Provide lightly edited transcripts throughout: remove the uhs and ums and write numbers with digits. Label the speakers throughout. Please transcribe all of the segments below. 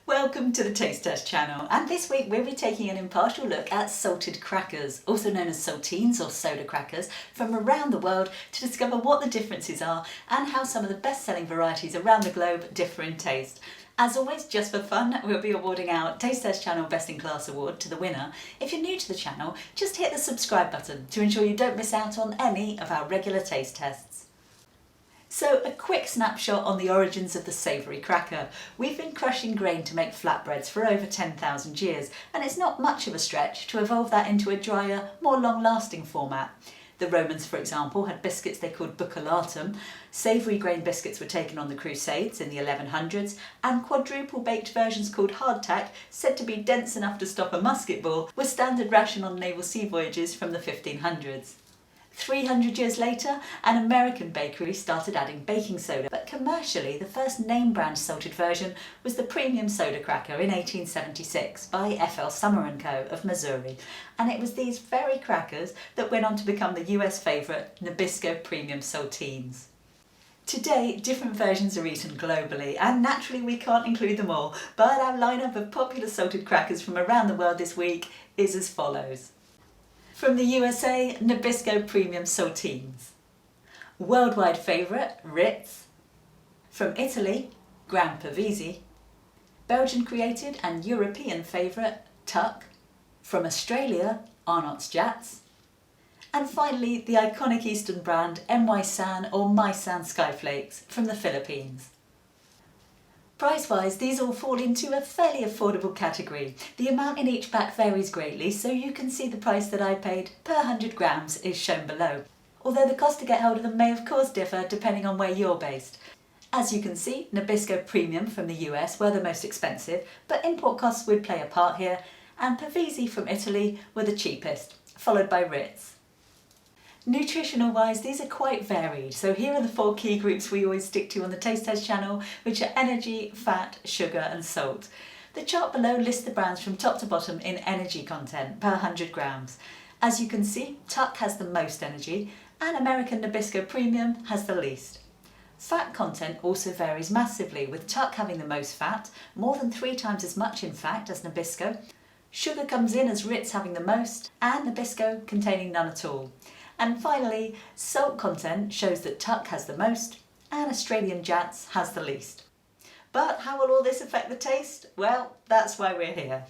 Speaker 1: Welcome to the Taste Test channel, and this week we'll be taking an impartial look at salted crackers, also known as saltines or soda crackers, from around the world to discover what the differences are and how some of the best-selling varieties around the globe differ in taste. As always, just for fun, we'll be awarding our Taste Test Channel Best in Class award to the winner. If you're new to the channel, just hit the subscribe button to ensure you don't miss out on any of our regular taste tests. So, a quick snapshot on the origins of the savoury cracker. We've been crushing grain to make flatbreads for over 10,000 years, and it's not much of a stretch to evolve that into a drier, more long-lasting format. The Romans, for example, had biscuits they called bucculatum. Savoury grain biscuits were taken on the Crusades in the 1100s, and quadruple baked versions called hardtack, said to be dense enough to stop a musket ball, were standard ration on naval sea voyages from the 1500s. 300 years later, an American bakery started adding baking soda, but commercially the first name brand salted version was the Premium Soda Cracker in 1876 by F.L. Summer & Co. of Missouri, and it was these very crackers that went on to become the US favourite Nabisco Premium Saltines. Today, different versions are eaten globally, and naturally we can't include them all, but our lineup of popular salted crackers from around the world this week is as follows. From the USA, Nabisco Premium Saltines. Worldwide favourite, Ritz. From Italy, Gran Pavesi. Belgian created and European favourite, Tuc. From Australia, Arnott's Jatz. And finally, the iconic Eastern brand M.Y or My Sky Flakes from the Philippines. Price-wise, these all fall into a fairly affordable category. The amount in each pack varies greatly, so you can see the price that I paid per 100 grams is shown below. Although the cost to get hold of them may of course differ depending on where you're based. As you can see, Nabisco Premium from the US were the most expensive, but import costs would play a part here, and Pavesi from Italy were the cheapest, followed by Ritz. Nutritional wise, these are quite varied, so here are the 4 key groups we always stick to on the Taste Test channel, which are energy, fat, sugar and salt. The chart below lists the brands from top to bottom in energy content per 100 grams. As you can see, Tuc has the most energy and American Nabisco Premium has the least. Fat content also varies massively, with Tuc having the most fat, more than 3 times as much in fact as Nabisco. Sugar comes in as Ritz having the most and Nabisco containing none at all. And finally, salt content shows that Tuc has the most and Australian Jatz has the least. But how will all this affect the taste? Well, that's why we're here.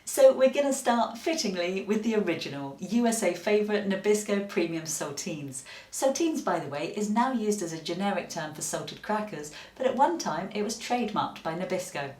Speaker 1: So we're going to start fittingly with the original USA favourite Nabisco Premium Saltines. Saltines, by the way, is now used as a generic term for salted crackers, but at one time it was trademarked by Nabisco.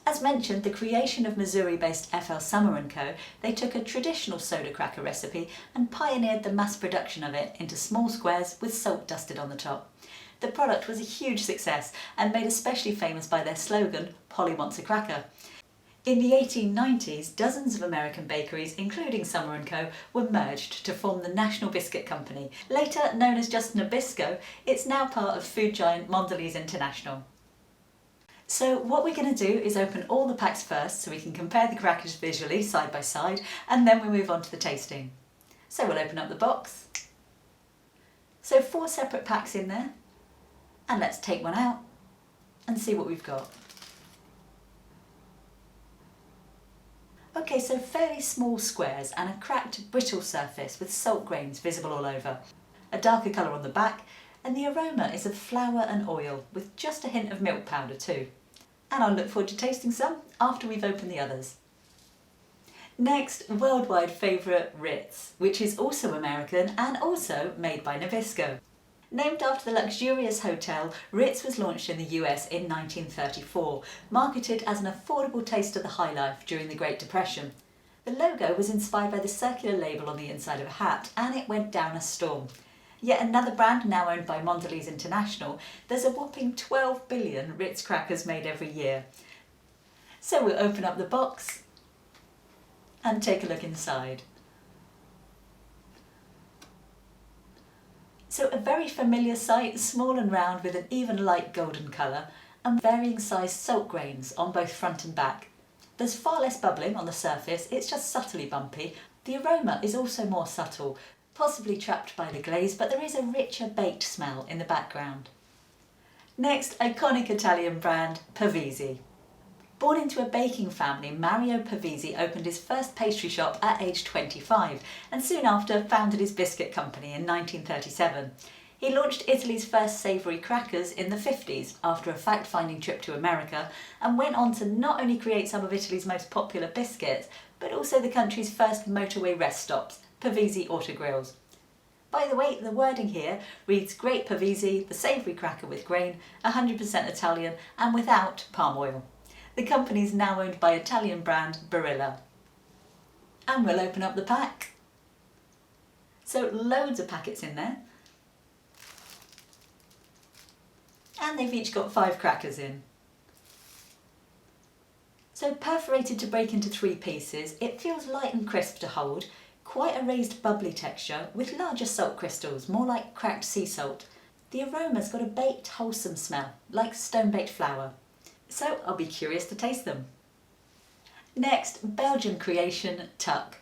Speaker 1: As mentioned, the creation of Missouri-based F.L. Summer & Co., they took a traditional soda cracker recipe and pioneered the mass production of it into small squares with salt dusted on the top. The product was a huge success and made especially famous by their slogan, "Polly wants a cracker." In the 1890s, dozens of American bakeries, including Summer & Co., were merged to form the National Biscuit Company. Later known as just Nabisco, it's now part of food giant Mondelez International. So what we're going to do is open all the packs first so we can compare the crackers visually side by side, and then we move on to the tasting. So we'll open up the box. So 4 separate packs in there, and let's take one out and see what we've got. Okay, so fairly small squares and a cracked brittle surface with salt grains visible all over. A darker colour on the back, and the aroma is of flour and oil with just a hint of milk powder too. And I'll look forward to tasting some after we've opened the others. Next, worldwide favourite Ritz, which is also American and also made by Nabisco. Named after the luxurious hotel, Ritz was launched in the US in 1934, marketed as an affordable taste of the high life during the Great Depression. The logo was inspired by the circular label on the inside of a hat, and it went down a storm. Yet another brand now owned by Mondelez International, there's a whopping 12 billion Ritz crackers made every year. So we'll open up the box and take a look inside. So a very familiar sight, small and round with an even light golden colour and varying sized salt grains on both front and back. There's far less bubbling on the surface, it's just subtly bumpy. The aroma is also more subtle, possibly trapped by the glaze, but there is a richer baked smell in the background. Next, iconic Italian brand Pavesi. Born into a baking family, Mario Pavesi opened his first pastry shop at age 25 and soon after founded his biscuit company in 1937. He launched Italy's first savoury crackers in the 50s after a fact-finding trip to America and went on to not only create some of Italy's most popular biscuits, but also the country's first motorway rest stops, Pavesi Autogrills. By the way, the wording here reads Great Pavesi, the savoury cracker with grain, 100% Italian and without palm oil. The company is now owned by Italian brand Barilla. And we'll open up the pack. So loads of packets in there. And they've each got 5 crackers in. So perforated to break into 3 pieces, it feels light and crisp to hold, quite a raised bubbly texture with larger salt crystals, more like cracked sea salt. The aroma's got a baked, wholesome smell, like stone-baked flour. So I'll be curious to taste them. Next, Belgian creation Tuc.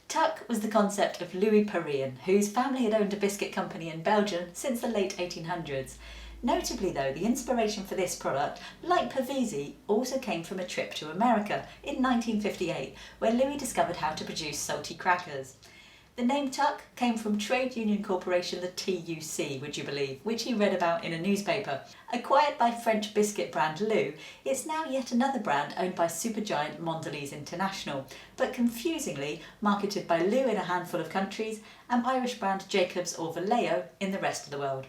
Speaker 1: Tuc was the concept of Louis Perrien, whose family had owned a biscuit company in Belgium since the late 1800s. Notably though, the inspiration for this product, like Pavesi, also came from a trip to America in 1958, where Louis discovered how to produce salty crackers. The name Tuc came from trade union corporation the TUC, would you believe, which he read about in a newspaper. Acquired by French biscuit brand Lou, it's now yet another brand owned by supergiant Mondelez International, but confusingly marketed by Lou in a handful of countries and Irish brand Jacobs or Vallejo in the rest of the world.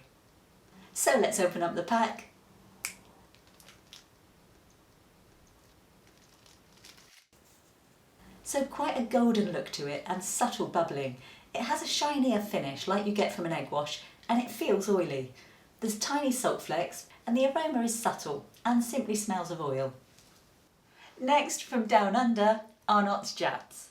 Speaker 1: So let's open up the pack. So quite a golden look to it and subtle bubbling. It has a shinier finish like you get from an egg wash and it feels oily. There's tiny salt flakes and the aroma is subtle and simply smells of oil. Next, from down under, Arnott's Jatz.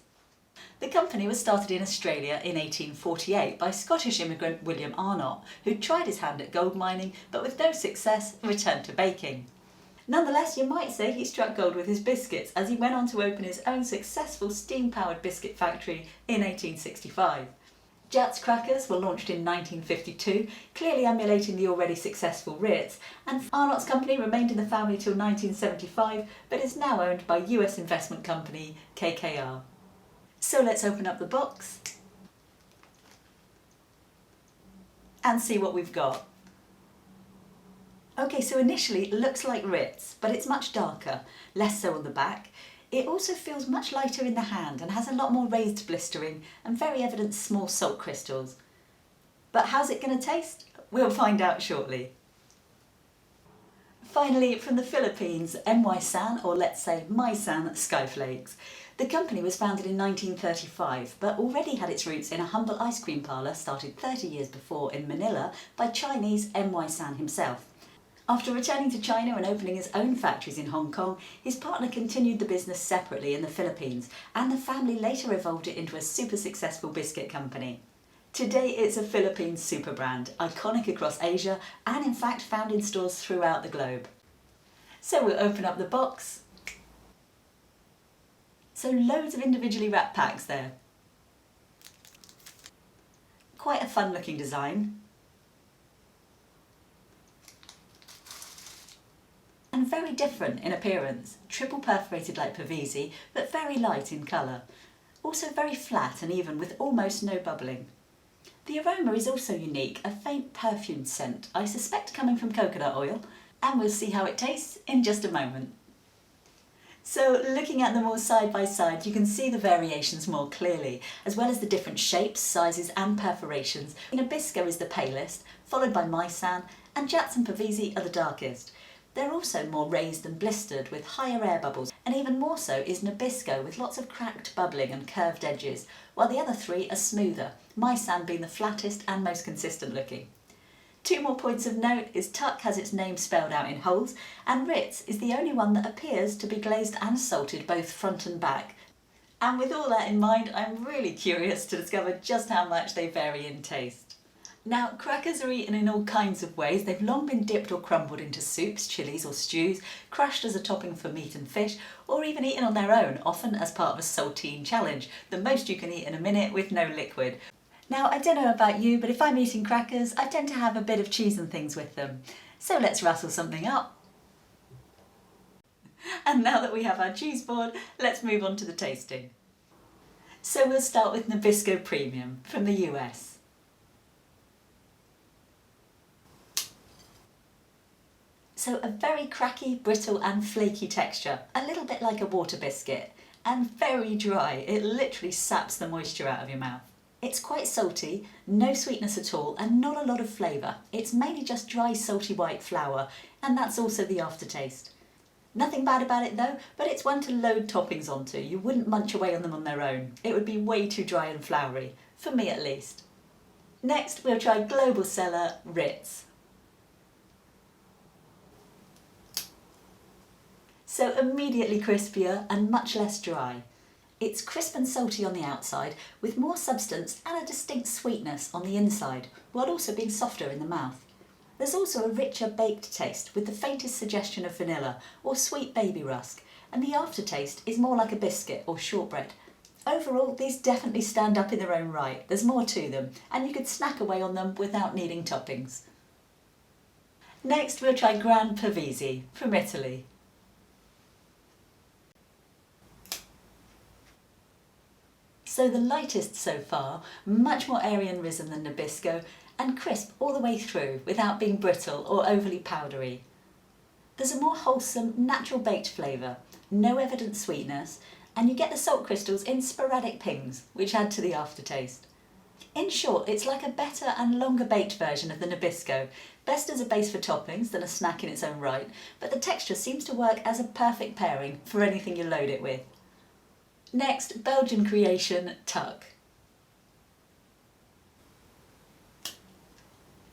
Speaker 1: The company was started in Australia in 1848 by Scottish immigrant William Arnott, who tried his hand at gold mining but with no success returned to baking. Nonetheless, you might say he struck gold with his biscuits as he went on to open his own successful steam-powered biscuit factory in 1865. Jatz Crackers were launched in 1952, clearly emulating the already successful Ritz, and Arnott's company remained in the family till 1975 but is now owned by US investment company KKR. So let's open up the box and see what we've got. Okay, so initially it looks like Ritz, but it's much darker, less so on the back. It also feels much lighter in the hand and has a lot more raised blistering and very evident small salt crystals. But how's it going to taste? We'll find out shortly. Finally, from the Philippines, M.Y. San, or let's say My San, Sky Flakes. The company was founded in 1935, but already had its roots in a humble ice cream parlour started 30 years before in Manila by Chinese M.Y. San himself. After returning to China and opening his own factories in Hong Kong, his partner continued the business separately in the Philippines, and the family later evolved it into a super successful biscuit company. Today it's a Philippine super brand, iconic across Asia and in fact found in stores throughout the globe. So we'll open up the box. So loads of individually wrapped packs there. Quite a fun looking design. And very different in appearance, triple perforated like Pavesi, but very light in colour. Also very flat and even with almost no bubbling. The aroma is also unique, a faint perfumed scent, I suspect coming from coconut oil, and we'll see how it tastes in just a moment. So looking at them all side by side, you can see the variations more clearly, as well as the different shapes, sizes and perforations. Nabisco is the palest, followed by My San, and Jatz and Pavesi are the darkest. They're also more raised and blistered with higher air bubbles, and even more so is Nabisco with lots of cracked bubbling and curved edges, while the other 3 are smoother, My San being the flattest and most consistent looking. 2 more points of note is Tuc has its name spelled out in holes, and Ritz is the only one that appears to be glazed and salted both front and back. And with all that in mind, I'm really curious to discover just how much they vary in taste. Now, crackers are eaten in all kinds of ways. They've long been dipped or crumbled into soups, chilies or stews, crushed as a topping for meat and fish, or even eaten on their own, often as part of a saltine challenge, the most you can eat in a minute with no liquid. Now, I don't know about you, but if I'm eating crackers, I tend to have a bit of cheese and things with them. So let's rustle something up. And now that we have our cheese board, let's move on to the tasting. So we'll start with Nabisco Premium from the US. So a very cracky, brittle and flaky texture, a little bit like a water biscuit, and very dry. It literally saps the moisture out of your mouth. It's quite salty, no sweetness at all, and not a lot of flavour. It's mainly just dry, salty white flour, and that's also the aftertaste. Nothing bad about it though, but it's one to load toppings onto. You wouldn't munch away on them on their own. It would be way too dry and floury, for me at least. Next, we'll try global seller Ritz. So immediately crispier and much less dry. It's crisp and salty on the outside, with more substance and a distinct sweetness on the inside, while also being softer in the mouth. There's also a richer baked taste with the faintest suggestion of vanilla or sweet baby rusk, and the aftertaste is more like a biscuit or shortbread. Overall, these definitely stand up in their own right. There's more to them, and you could snack away on them without needing toppings. Next, we'll try Gran Pavesi from Italy. So the lightest so far, much more airy and risen than Nabisco, and crisp all the way through without being brittle or overly powdery. There's a more wholesome, natural baked flavour, no evident sweetness, and you get the salt crystals in sporadic pings, which add to the aftertaste. In short, it's like a better and longer baked version of the Nabisco, best as a base for toppings than a snack in its own right, but the texture seems to work as a perfect pairing for anything you load it with. Next, Belgian creation Tuc.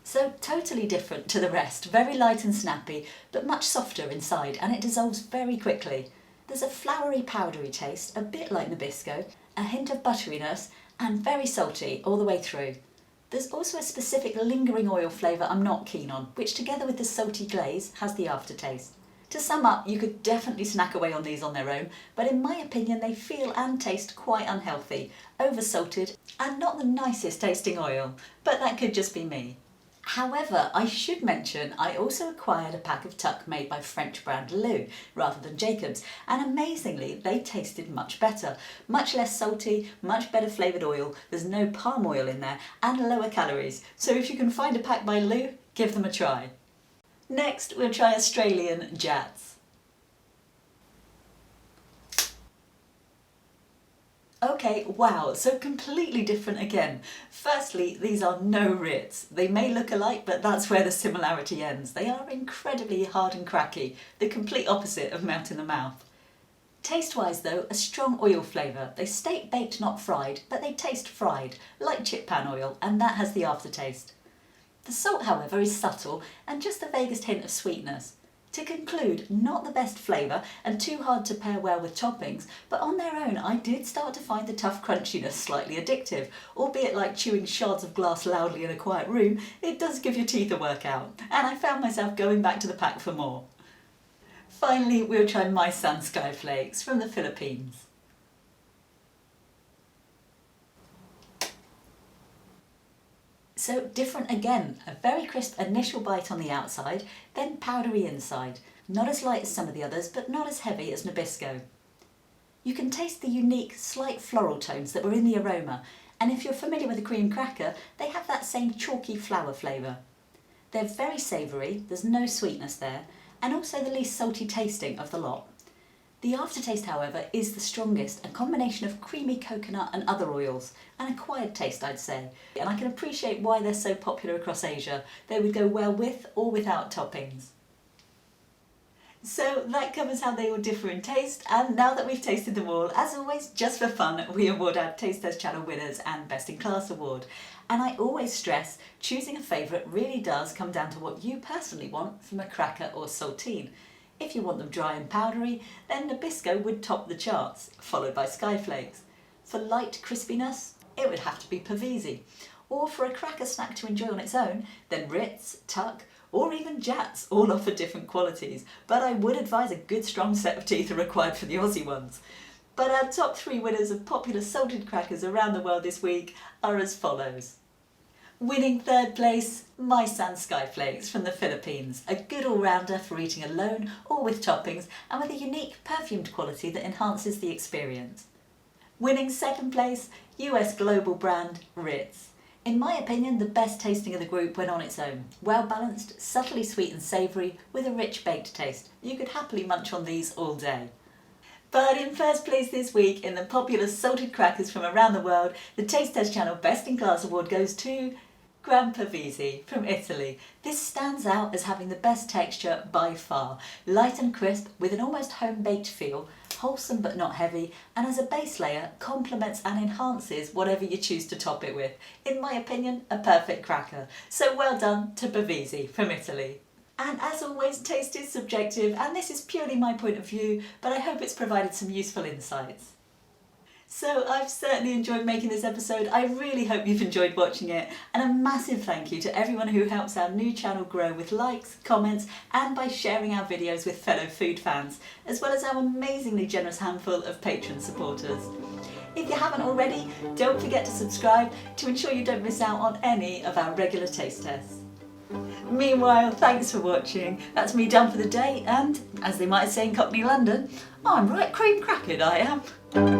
Speaker 1: So totally different to the rest, very light and snappy, but much softer inside, and it dissolves very quickly. There's a floury, powdery taste, a bit like Nabisco, a hint of butteriness, and very salty all the way through. There's also a specific lingering oil flavour I'm not keen on, which together with the salty glaze has the aftertaste. To sum up, you could definitely snack away on these on their own, but in my opinion they feel and taste quite unhealthy, over-salted, and not the nicest tasting oil, but that could just be me. However, I should mention I also acquired a pack of Tuc made by French brand Lou, rather than Jacobs, and amazingly they tasted much better. Much less salty, much better flavoured oil, there's no palm oil in there, and lower calories, so if you can find a pack by Lou, give them a try. Next, we'll try Australian Jatz. Okay, wow, so completely different again. Firstly, these are no Ritz. They may look alike, but that's where the similarity ends. They are incredibly hard and cracky, the complete opposite of melt in the mouth. Taste-wise though, a strong oil flavour. They state baked, not fried, but they taste fried, like chip pan oil, and that has the aftertaste. The salt, however, is subtle and just the vaguest hint of sweetness. To conclude, not the best flavour and too hard to pair well with toppings, but on their own I did start to find the tough crunchiness slightly addictive, albeit like chewing shards of glass loudly in a quiet room, it does give your teeth a workout, and I found myself going back to the pack for more. Finally, we'll try my son's Sky Flakes from the Philippines. So different again, a very crisp initial bite on the outside, then powdery inside. Not as light as some of the others, but not as heavy as Nabisco. You can taste the unique, slight floral tones that were in the aroma, and if you're familiar with a cream cracker, they have that same chalky flour flavour. They're very savoury, there's no sweetness there, and also the least salty tasting of the lot. The aftertaste, however, is the strongest, a combination of creamy coconut and other oils, an acquired taste I'd say, and I can appreciate why they're so popular across Asia. They would go well with or without toppings. So that covers how they all differ in taste, and now that we've tasted them all, as always, just for fun, we award our Taste Test Channel winners and Best in Class award. And I always stress, choosing a favourite really does come down to what you personally want from a cracker or saltine. If you want them dry and powdery, then Nabisco would top the charts, followed by Sky Flakes. For light crispiness, it would have to be Pavesi. Or for a cracker snack to enjoy on its own, then Ritz, Tuc, or even Jatz all offer different qualities, but I would advise a good strong set of teeth are required for the Aussie ones. But our top 3 winners of popular salted crackers around the world this week are as follows. Winning third place, my Sky Flakes from the Philippines, a good all-rounder for eating alone or with toppings and with a unique perfumed quality that enhances the experience. Winning second place, US global brand Ritz. In my opinion, the best tasting of the group went on its own. Well balanced, subtly sweet and savoury, with a rich baked taste. You could happily munch on these all day. But in first place this week in the popular salted crackers from around the world, the Taste Test Channel Best in Class award goes to Gran Pavesi from Italy. This stands out as having the best texture by far. Light and crisp with an almost home-baked feel, wholesome but not heavy, and as a base layer complements and enhances whatever you choose to top it with. In my opinion, a perfect cracker. So well done to Pavesi from Italy. And as always, taste is subjective, and this is purely my point of view, but I hope it's provided some useful insights. So I've certainly enjoyed making this episode. I really hope you've enjoyed watching it, and a massive thank you to everyone who helps our new channel grow with likes, comments, and by sharing our videos with fellow food fans, as well as our amazingly generous handful of Patreon supporters. If you haven't already, don't forget to subscribe to ensure you don't miss out on any of our regular taste tests. Meanwhile, thanks for watching. That's me done for the day, and as they might say in Cockney London, I'm right cream crackered, I am.